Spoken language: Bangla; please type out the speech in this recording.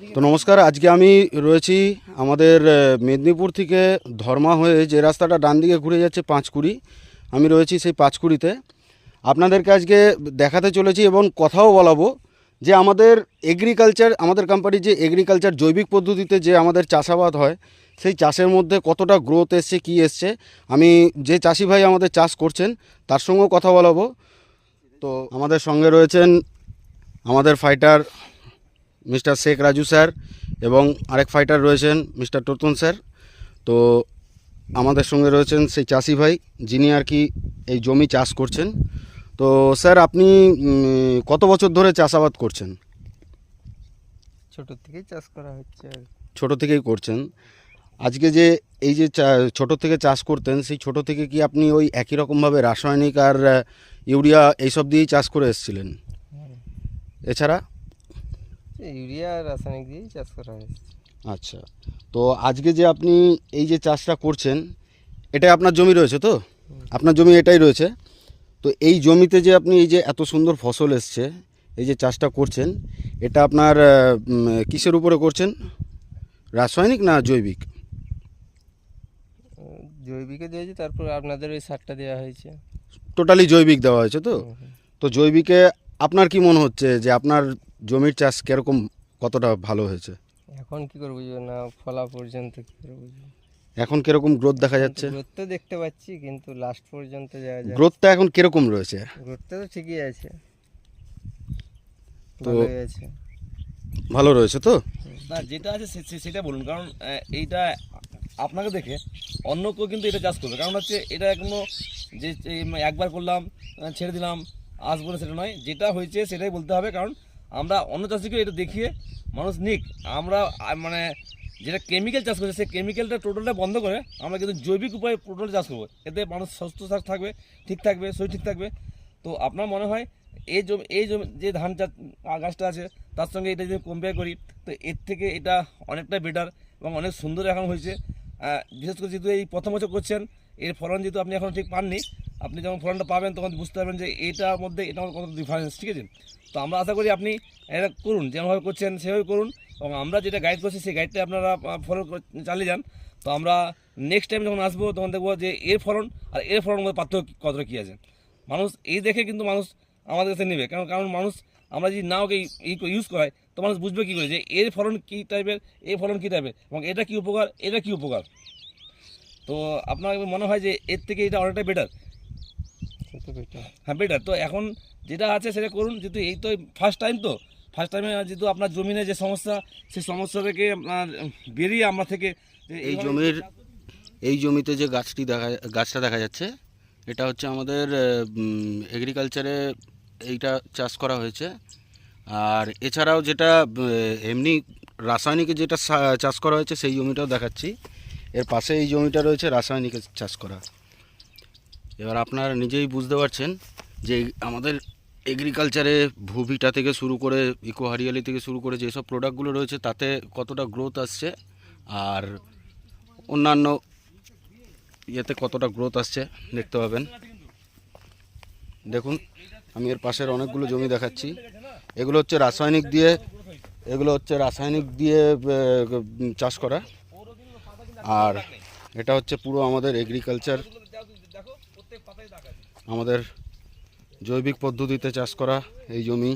তো নমস্কার, আজকে আমি রয়েছি আমাদের মেদিনীপুর থেকে ধর্মা হয়ে যে রাস্তাটা ডান দিকে ঘুরে যাচ্ছে পাঁচকুড়ি, আমি রয়েছি সেই পাঁচকুড়িতে। আপনাদেরকে আজকে দেখাতে চলেছি এবং কথাও বলাবো যে আমাদের এগ্রিকালচার, আমাদের কোম্পানির যে এগ্রিকালচার জৈবিক পদ্ধতিতে যে আমাদের চাষাবাদ হয় সেই চাষের মধ্যে কতটা গ্রোথ এসছে, কী এসছে। আমি যে চাষি ভাই আমাদের চাষ করছেন তার সঙ্গেও কথা বলাবো। তো আমাদের সঙ্গে রয়েছেন আমাদের fighter mister Sheikh Raju sir এবং আরেক ফাইটার রয়েছেন মিস্টার টতুন স্যার। তো আমাদের সঙ্গে রয়েছেন সেই চাষি ভাই যিনি আর কি এই জমি চাষ করছেন। তো স্যার, আপনি কত বছর ধরে চাষাবাদ করছেন? ছোট থেকেই চাষ করা হচ্ছে আর কি। ছোট থেকেই করছেন। আজকে যে এই যে ছোট থেকে চাষ করতেন, সেই ছোট থেকে কি আপনি ওই একই রকমভাবে রাসায়নিক আর ইউরিয়া এইসব দিয়েই চাষ করে এসেছিলেন? এছাড়া ইউরিয়া আর রাসায়নিক দিয়েই চাষ করা হয়েছে। আচ্ছা, তো আজকে যে আপনি এই যে চাষটা করছেন, এটাই আপনার জমি রয়েছে তো? আপনার জমি এটাই রয়েছে। তো এই জমিতে যে আপনি এই যে এত সুন্দর ফসল এসছে, এই যে চাষটা করছেন, এটা আপনার কিসের উপরে করছেন? রাসায়নিক না জৈবিক? জৈবিকে দিয়েছি, তারপর আপনাদের ওই সারটা দেওয়া হয়েছে। টোটালি জৈবিক দেওয়া হয়েছে তো? হুম, হুম। তো জৈবিকে আপনার কি মনে হচ্ছে যে আপনার জমির চাষ কীরকম, কতটা ভালো হয়েছে? এখন কি করে বুঝবো, না ফলা পর্যন্ত কি করে বুঝবো। এখন কীরকম গ্রোথ দেখা যাচ্ছে? গ্রোথ তো দেখতে পাচ্ছি, কিন্তু লাস্ট পর্যন্ত যাওয়া যায়। গ্রোথটা এখন কীরকম রয়েছে? গ্রোথটা তো ঠিকই আছে, তো ভালোই আছে। ভালো রয়েছে তো? না, যেটা আছে সেটা বলুন, কারণ এইটা আপনাকে দেখে অন্য কেউ কিন্তু এটা চাষ করবে। কারণ হচ্ছে এটা এখনো যে একবার করলাম ছেড়ে দিলাম আসবো না, সেটা নয়। যেটা হয়েছে সেটাই বলতে হবে, কারণ আমরা অন্য চাষিকে এটা দেখিয়ে মানুষ নিক। আমরা মানে যেটা কেমিক্যাল চাষ করছে সেই কেমিক্যালটা টোটালটা বন্ধ করে আমরা কিন্তু জৈবিক উপায়ে টোটাল চাষ করবো। এতে মানুষ সুস্থ থাকবে, ঠিক থাকবে, শরীর ঠিক থাকবে। তো আপনার মনে হয় এই জমি যে ধান চাষ গাছটা আছে তার সঙ্গে এটা যদি কম্পেয়ার করি, তো এর থেকে এটা অনেকটা বেটার এবং অনেক সুন্দর এখন হয়েছে। বিশেষ করে যেহেতু এই প্রথম বছর করছেন, এর ফলন যেহেতু আপনি এখন ঠিক পাননি, আপনি যখন ফলনটা পাবেন তখন বুঝতে পারবেন যে এটার মধ্যে এটা কত ডিফারেন্স, ঠিক আছে? তো আমরা আশা করি আপনি এটা করুন, যেমনভাবে করছেন সেভাবে করুন, এবং আমরা যেটা গাইড করছি সেই গাইডটা আপনারা ফলো চালিয়ে যান। তো আমরা নেক্সট টাইম যখন আসবো তখন দেখবো যে এর ফলন আর এর ফলনের মধ্যে পার্থক্য কতটা কী আছে। মানুষ এই দেখে কিন্তু মানুষ আমাদের কাছে নেবে, কারণ মানুষ আমরা যদি না ওকে ইউজ করাই তো মানুষ বুঝবে কী করে যে এর ফলন কী টাইপের, এর ফলন কী টাইপের, এবং এটা কী উপকার, এটা কী উপকার। তো আপনার মনে হয় যে এর থেকে এটা অনেকটা বেটার? হ্যাঁ, বেটার। তো এখন যেটা আছে সেটা করুন, যেহেতু এই তো ফার্স্ট টাইমে যেহেতু আপনার জমিনে যে সমস্যা, সেই সমস্যা থেকে আপনার বেরিয়ে আমরা থেকে এই জমিতে যে গাছটা দেখা যাচ্ছে, এটা হচ্ছে আমাদের এগ্রিকালচারে এইটা চাষ করা হয়েছে। আর এছাড়াও যেটা এমনি রাসায়নিকে যেটা চাষ করা হয়েছে সেই জমিটাও দেখাচ্ছি। এর পাশে এই জমিটা রয়েছে রাসায়নিকে চাষ করা। এবার আপনারা নিজেই বুঝতে পারছেন যে আমাদের এগ্রিকালচারে ভুভিটা থেকে শুরু করে ইকো হারিয়ালি থেকে শুরু করে যেসব প্রোডাক্টগুলো রয়েছে তাতে কতটা গ্রোথ আসছে, আর অন্যান্য ইয়েতে কতটা গ্রোথ আসছে দেখতে পাবেন। দেখুন, আমি এর পাশের অনেকগুলো জমি দেখাচ্ছি। এগুলো হচ্ছে রাসায়নিক দিয়ে চাষ করা, আর এটা হচ্ছে পুরো আমাদের এগ্রিকালচার, আমাদের জৈবিক পদ্ধতিতে চাষ করা এই জমি।